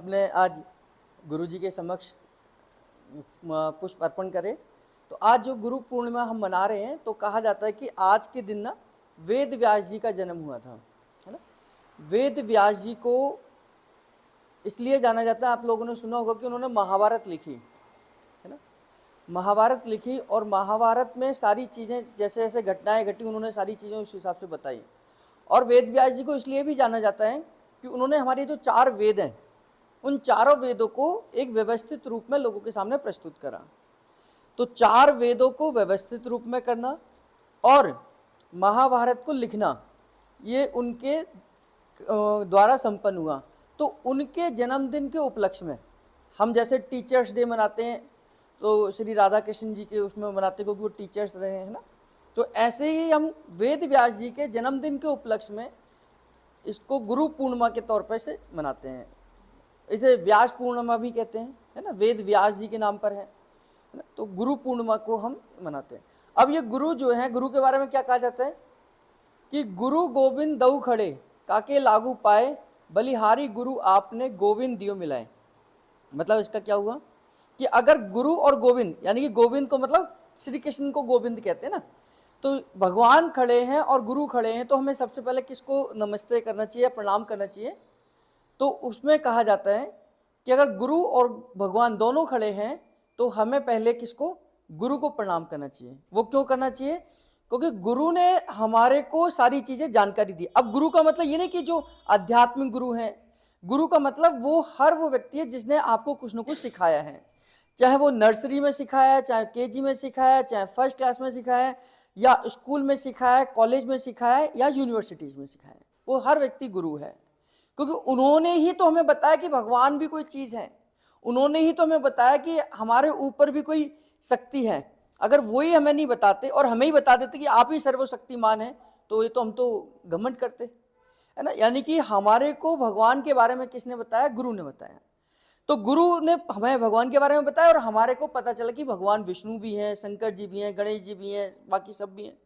सबने आज गुरु जी के समक्ष पुष्प अर्पण करें। तो आज जो गुरु पूर्णिमा हम मना रहे हैं, तो कहा जाता है कि आज के दिन ना वेद व्यास जी का जन्म हुआ था, है ना। वेद व्यास जी को इसलिए जाना जाता है, आप लोगों ने सुना होगा कि उन्होंने महाभारत लिखी, है ना। महाभारत लिखी और महाभारत में सारी चीज़ें जैसे जैसे घटनाएं घटी उन्होंने सारी चीज़ें उस हिसाब से बताई। और वेद व्यास जी को इसलिए भी जाना जाता है कि उन्होंने हमारे जो 4 वेद हैं उन चारों वेदों को एक व्यवस्थित रूप में लोगों के सामने प्रस्तुत करा। तो 4 वेदों को व्यवस्थित रूप में करना और महाभारत को लिखना, ये उनके द्वारा संपन्न हुआ। तो उनके जन्मदिन के उपलक्ष्य में हम जैसे टीचर्स डे मनाते हैं, तो श्री राधा कृष्ण जी के उसमें मनाते हैं क्योंकि वो टीचर्स रहे हैं ना। तो ऐसे ही हम वेद व्यास जी के जन्मदिन के उपलक्ष्य में इसको गुरु पूर्णिमा के तौर पर से मनाते हैं। इसे व्यास पूर्णिमा भी कहते हैं, है ना, वेद व्यास जी के नाम पर है ना। तो गुरु पूर्णिमा को हम मनाते हैं। अब ये गुरु जो है, गुरु के बारे में क्या कहा जाता है कि गुरु गोविंद दऊ खड़े काके लागू पाए, बलिहारी गुरु आपने गोविंद दियो मिलाए। मतलब इसका क्या हुआ कि अगर गुरु और गोविंद, यानी कि गोविंद को मतलब श्री कृष्ण को गोविंद कहते हैं ना, तो भगवान खड़े हैं और गुरु खड़े हैं, तो हमें सबसे पहले किसको नमस्ते करना चाहिए, प्रणाम करना चाहिए। तो उसमें कहा जाता है कि अगर गुरु और भगवान दोनों खड़े हैं तो हमें पहले किसको, गुरु को प्रणाम करना चाहिए। वो क्यों करना चाहिए, क्योंकि गुरु ने हमारे को सारी चीज़ें जानकारी दी। अब गुरु का मतलब ये नहीं कि जो आध्यात्मिक गुरु हैं, गुरु का मतलब वो हर वो व्यक्ति है जिसने आपको कुछ न कुछ सिखाया है, चाहे वो नर्सरी में सिखाया है, चाहे केजी में सिखाया है, चाहे फर्स्ट क्लास में सिखाया है, या स्कूल में सिखाया है, कॉलेज में सिखाया है, या यूनिवर्सिटीज़ में सिखाया है। वो हर व्यक्ति गुरु है, क्योंकि उन्होंने ही तो हमें बताया कि भगवान भी कोई चीज़ है। उन्होंने ही तो हमें बताया कि हमारे ऊपर भी कोई शक्ति है। अगर वही हमें नहीं बताते और हमें ही बता देते कि आप ही सर्वशक्तिमान हैं, तो ये तो हम तो घमंड करते, है ना। यानी कि हमारे को भगवान के बारे में किसने बताया, गुरु ने बताया। तो गुरु ने हमें भगवान के बारे में बताया और हमारे को पता चला कि भगवान विष्णु भी हैं, शंकर जी भी हैं, गणेश जी भी हैं, बाकी सब भी हैं।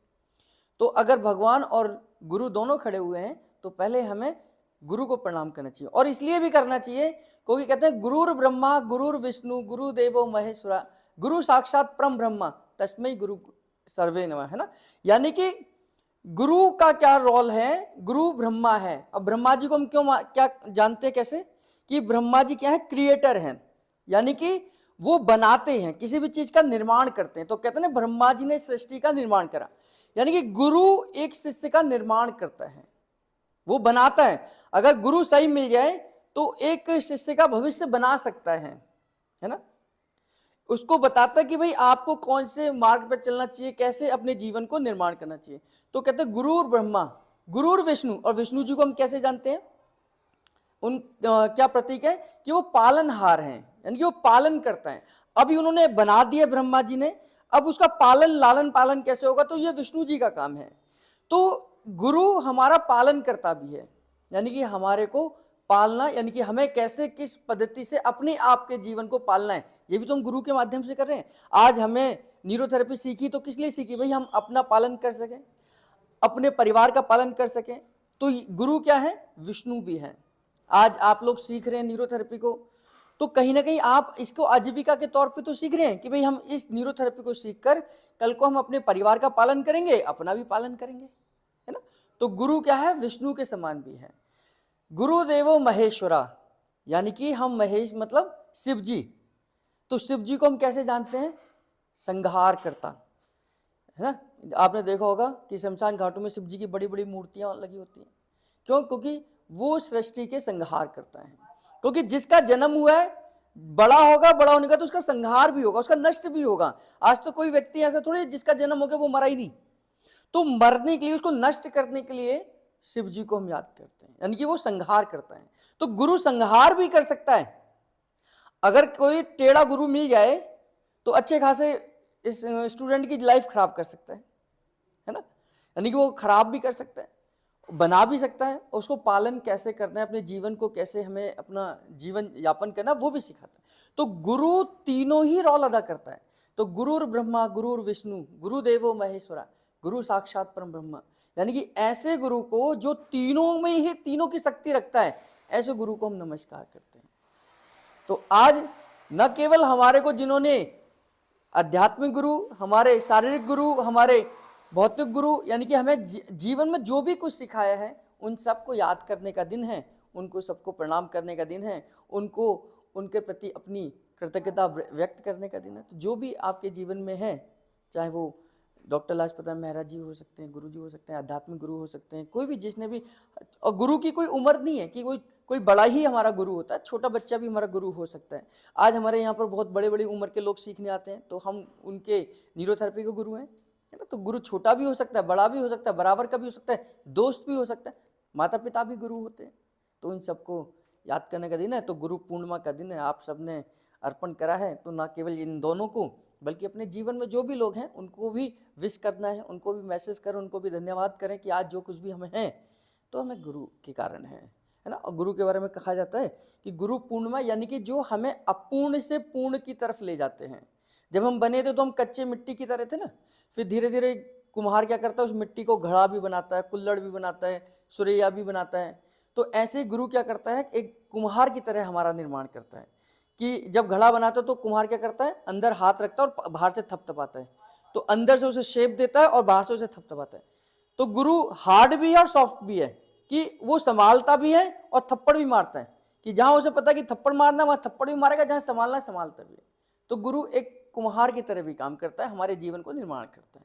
तो अगर भगवान और गुरु दोनों खड़े हुए हैं तो पहले हमें गुरु को प्रणाम करना चाहिए। और इसलिए भी करना चाहिए क्योंकि कहते हैं गुरुर ब्रह्मा गुरुर विष्णु गुरुदेवो महेश्वरा गुरु साक्षात परम ब्रह्मा तस्मै गुरु सर्वे नमः, है ना। यानी कि गुरु का क्या रोल है, गुरु ब्रह्मा है। अब ब्रह्मा जी को हम क्यों क्या जानते हैं, कैसे कि ब्रह्मा जी क्या है, क्रिएटर हैं, यानी कि वो बनाते हैं, किसी भी चीज का निर्माण करते हैं। तो कहते हैं ब्रह्मा जी ने सृष्टि का निर्माण करा, यानी कि गुरु एक शिष्य का निर्माण करता है, वो बनाता है। अगर गुरु सही मिल जाए तो एक शिष्य का भविष्य बना सकता है ना। उसको बताता है कि भाई आपको कौन से मार्ग पर चलना चाहिए, कैसे अपने जीवन को निर्माण करना चाहिए। तो कहते हैं गुरुर ब्रह्मा गुरुर विष्णु, और विष्णु जी को हम कैसे जानते हैं, उन क्या प्रतीक है कि वो पालनहार हैं, यानी कि वो पालन करता है। अभी उन्होंने बना दिया ब्रह्मा जी ने, अब उसका पालन लालन पालन कैसे होगा, तो ये विष्णु जी का काम है। तो गुरु हमारा पालन करता भी है, यानी कि हमारे को पालना, यानी कि हमें कैसे किस पद्धति से अपने आप के जीवन को पालना है, ये भी तो हम गुरु के माध्यम से कर रहे हैं। आज हमें न्यूरोथेरेपी सीखी तो किस लिए सीखी, भाई हम अपना पालन कर सकें, अपने परिवार का पालन कर सकें। तो गुरु क्या है, विष्णु भी है। आज आप लोग सीख रहे हैं न्यूरोथेरेपी को, तो कहीं ना कहीं आप इसको आजीविका के तौर पे तो सीख रहे हैं कि भाई हम इस न्यूरोथेरेपी को सीखकर कल को हम अपने परिवार का पालन करेंगे, अपना भी पालन करेंगे, है ना। तो गुरु क्या है, विष्णु के समान भी है। गुरुदेवो महेश्वरा, यानी कि हम महेश मतलब शिव जी। तो शिव जी को हम कैसे जानते हैं, संहार करता, है ना। आपने देखा होगा कि शमशान घाटों में शिव जी की बड़ी बड़ी मूर्तियां लगी होती हैं। क्यों, क्योंकि वो सृष्टि के संहार करता है। क्योंकि जिसका जन्म हुआ है बड़ा होगा, बड़ा होने का तो उसका संहार भी होगा, उसका नष्ट भी होगा। आज तो कोई व्यक्ति ऐसा थोड़ी जिसका जन्म हो गया वो मरा ही नहीं, तो मरने के लिए, उसको नष्ट करने के लिए शिव जी को हम याद करते हैं, यानी कि वो संहार करता है। तो गुरु संहार भी कर सकता है। अगर कोई टेढ़ा गुरु मिल जाए तो अच्छे खासे इस स्टूडेंट की लाइफ खराब कर सकता है ना, यानी कि वो खराब भी कर सकता है, बना भी सकता है, और उसको पालन कैसे करना है, अपने जीवन को कैसे हमें अपना जीवन यापन करना वो भी सिखाता है। तो गुरु तीनों ही रोल अदा करता है। तो गुरुर ब्रह्मा गुरुर विष्णु गुरुदेवो महेश्वरा गुरु साक्षात परम ब्रह्मा, यानी कि ऐसे गुरु को जो तीनों में ही तीनों की शक्ति रखता है, ऐसे गुरु को हम नमस्कार करते हैं। तो आज न केवल हमारे को जिन्होंने आध्यात्मिक गुरु, हमारे शारीरिक गुरु, हमारे भौतिक गुरु, यानी कि हमें जीवन में जो भी कुछ सिखाया है उन सबको याद करने का दिन है, उनको सबको प्रणाम करने का दिन है, उनको उनके प्रति अपनी कृतज्ञता व्यक्त करने का दिन है। तो जो भी आपके जीवन में है, चाहे वो डॉक्टर लाजपत राय महाराज जी हो सकते हैं, गुरु जी हो सकते हैं, आध्यात्मिक गुरु हो सकते हैं, कोई भी जिसने भी, और गुरु की कोई उम्र नहीं है कि कोई बड़ा ही हमारा गुरु होता है, छोटा बच्चा भी हमारा गुरु हो सकता है। आज हमारे यहाँ पर बहुत बड़े बड़ी उम्र के लोग सीखने आते हैं, तो हम उनके न्यूरोथेरेपी के गुरु हैं, है ना। तो गुरु छोटा भी हो सकता है, बड़ा भी हो सकता है, बराबर का भी हो सकता है, दोस्त भी हो सकता है, माता पिता भी गुरु होते हैं। तो इन सबको याद करने का दिन है। तो गुरु पूर्णिमा का दिन है, आप सबने अर्पण करा है, तो ना केवल इन दोनों को बल्कि अपने जीवन में जो भी लोग हैं उनको भी विश करना है, उनको भी मैसेज करें, उनको भी धन्यवाद करें कि आज जो कुछ भी हमें है तो हमें गुरु के कारण है ना। और गुरु के बारे में कहा जाता है कि गुरु पूर्णिमा यानी कि जो हमें अपूर्ण से पूर्ण की तरफ ले जाते हैं। जब हम बने थे तो हम कच्चे मिट्टी की तरह थे ना, फिर धीरे धीरे कुम्हार क्या करता है, उस मिट्टी को घड़ा भी बनाता है, कुल्लड़ भी बनाता है, सुरैया भी बनाता है। तो ऐसे ही गुरु क्या करता है, एक कुम्हार की तरह हमारा निर्माण करता है कि जब घड़ा बनाता है तो कुम्हार क्या करता है, अंदर हाथ रखता है और बाहर से थपथपाता है, तो अंदर से उसे शेप देता है और बाहर से उसे थपथपाता है। तो गुरु हार्ड भी है और सॉफ्ट भी है कि वो संभालता भी है और थप्पड़ भी मारता है, कि जहां उसे पता है कि थप्पड़ मारना वहां थप्पड़ भी मारेगा, जहां संभालना है संभालता भी है। तो गुरु एक कुम्हार की तरह भी काम करता है, हमारे जीवन को निर्माण करता है।